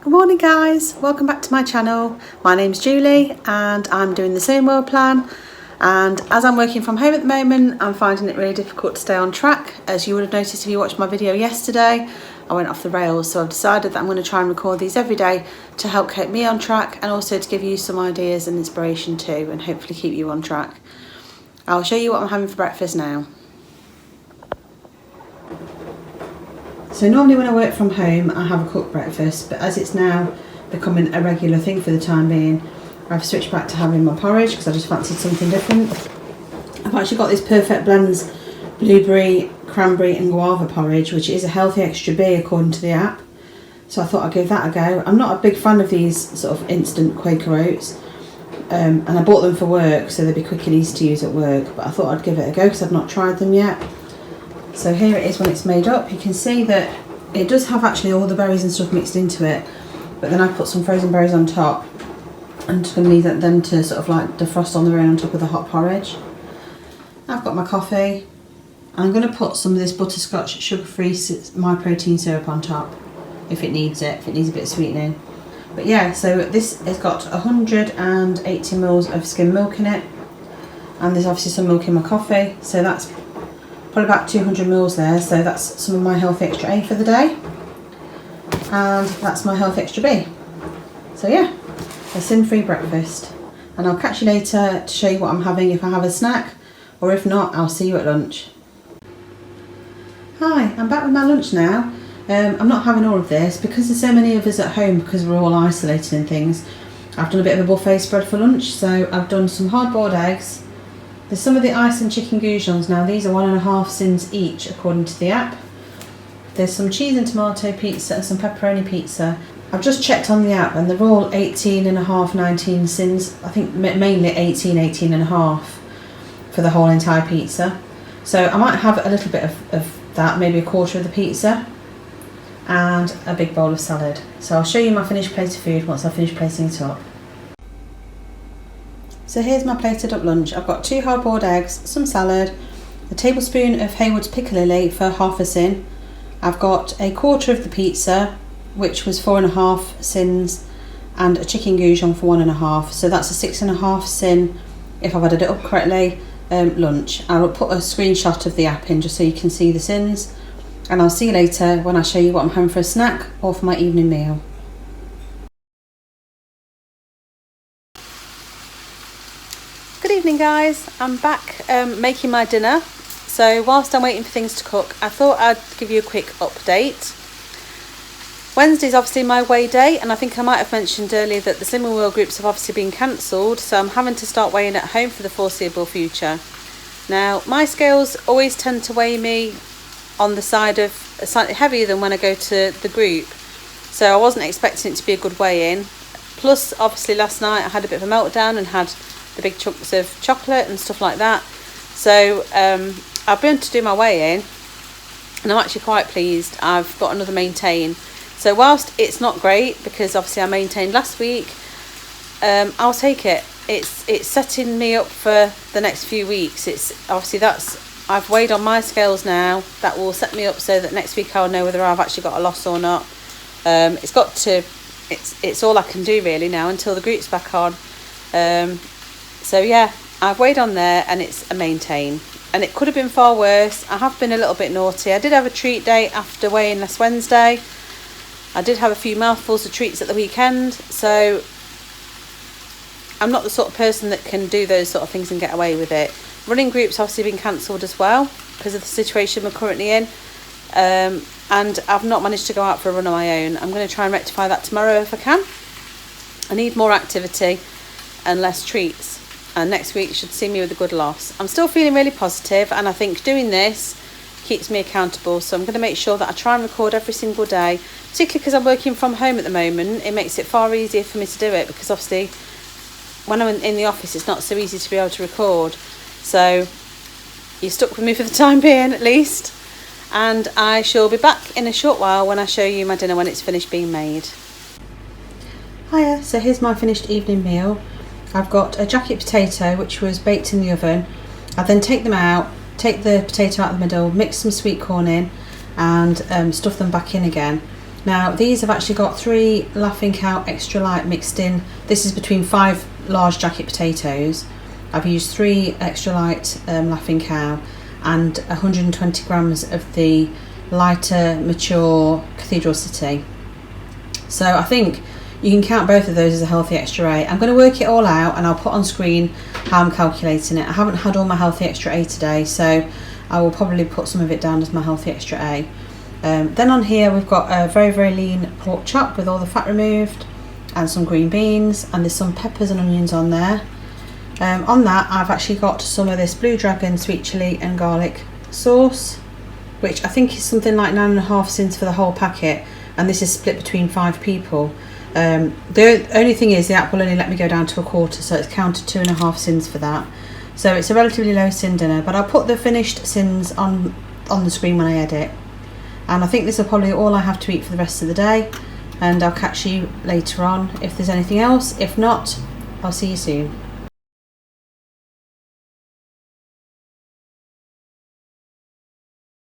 Good morning guys, welcome back to my channel. My name's Julie and I'm doing the same world plan, and as I'm working from home at the moment I'm finding it really difficult to stay on track. As you would have noticed if you watched my video yesterday, I went off the rails, so I've decided that I'm going to try and record these every day to help keep me on track and also to give you some ideas and inspiration too, and hopefully keep you on track. I'll show you what I'm having for breakfast now. So normally when I work from home I have a cooked breakfast, but as it's now becoming a regular thing for the time being, I've switched back to having my porridge because I just fancied something different. I've actually got this Perfect Blends blueberry, cranberry and guava porridge, which is a healthy extra B according to the app, so I thought I'd give that a go. I'm not a big fan of these sort of instant Quaker oats, and I bought them for work so they'd be quick and easy to use at work, but I thought I'd give it a go because I've not tried them yet. So here it is when it's made up. You can see that it does have actually all the berries and stuff mixed into it, but then I put some frozen berries on top. I'm just going to leave them to sort of like defrost on their own on top of the hot porridge. I've got my coffee. I'm going to put some of this butterscotch sugar-free My Protein syrup on top if it needs it, if it needs a bit of sweetening. But yeah, so this has got 180 mils of skim milk in it, and there's obviously some milk in my coffee, so that's probably about 200 mils there, so that's some of my healthy extra A for the day, and that's my healthy extra B. So yeah, a sin-free breakfast, and I'll catch you later to show you what I'm having if I have a snack, or if not, I'll see you at lunch. Hi, I'm back with my lunch now. I'm not having all of this because there's so many of us at home because we're all isolated and things. I've done a bit of a buffet spread for lunch, so I've done some hard-boiled eggs. There's some of the ice and chicken goujons now. These are 1.5 sins each according to the app. There's some cheese and tomato pizza and some pepperoni pizza. I've just checked on the app and they're all 18.5, 19 sins. I think mainly 18.5 for the whole entire pizza. So I might have a little bit of that, maybe a quarter of the pizza, and a big bowl of salad. So I'll show you my finished plate of food once I've finished placing it up. So here's my plated up lunch. I've got 2 hard-boiled eggs, some salad, a tablespoon of Haywood's piccalilli for 1/2 sin. I've got a quarter of the pizza, which was 4.5 sins, and a chicken goujon for 1.5. So that's a 6.5 sin, if I've added it up correctly, lunch. I'll put a screenshot of the app in just so you can see the sins, and I'll see you later when I show you what I'm having for a snack or for my evening meal. Good evening guys, I'm back making my dinner. So whilst I'm waiting for things to cook, I thought I'd give you a quick update. Wednesday's obviously my weigh day, and I think I might have mentioned earlier that the Slimming World groups have obviously been cancelled, so I'm having to start weighing at home for the foreseeable future. Now my scales always tend to weigh me on the side of slightly heavier than when I go to the group, so I wasn't expecting it to be a good weigh-in. Plus obviously last night I had a bit of a meltdown and had the big chunks of chocolate and stuff like that, so I've been to do my weigh-in and I'm actually quite pleased. I've got another maintain, so whilst it's not great because obviously I maintained last week, I'll take it. It's setting me up for the next few weeks. It's obviously I've weighed on my scales now. That will set me up so that next week I'll know whether I've actually got a loss or not. It's all I can do really now until the group's back on. So yeah, I've weighed on there and it's a maintain, and it could have been far worse. I have been a little bit naughty. I did have a treat day after weighing last Wednesday. I did have a few mouthfuls of treats at the weekend, so I'm not the sort of person that can do those sort of things and get away with it. Running groups obviously been cancelled as well because of the situation we're currently in, and I've not managed to go out for a run on my own. I'm going to try and rectify that tomorrow if I can. I need more activity and less treats, and next week should see me with a good loss. I'm still feeling really positive, and I think doing this keeps me accountable, so I'm going to make sure that I try and record every single day, particularly because I'm working from home at the moment. It makes it far easier for me to do it because obviously when I'm in the office it's not so easy to be able to record. So you're stuck with me for the time being at least, and I shall be back in a short while when I show you my dinner when it's finished being made. Hiya, so here's my finished evening meal. I've got a jacket potato which was baked in the oven. I then take them out, take the potato out of the middle, mix some sweet corn in and stuff them back in again. Now these have actually got 3 Laughing Cow extra light mixed in. This is between 5 large jacket potatoes. I've used 3 extra light Laughing Cow and 120 grams of the lighter mature Cathedral City. So I think you can count both of those as a healthy extra A. I'm going to work it all out and I'll put on screen how I'm calculating it. I haven't had all my healthy extra A today, so I will probably put some of it down as my healthy extra A. Then on here we've got a very, very lean pork chop with all the fat removed and some green beans, and there's some peppers and onions on there. On that I've actually got some of this Blue Dragon sweet chilli and garlic sauce, which I think is something like 9.5 cents for the whole packet, and this is split between 5 people. The only thing is the app will only let me go down to a quarter, so it's counted 2.5 sins for that. So it's a relatively low sin dinner, but I'll put the finished sins on the screen when I edit. And I think this is probably all I have to eat for the rest of the day, and I'll catch you later on if there's anything else. If not, I'll see you soon.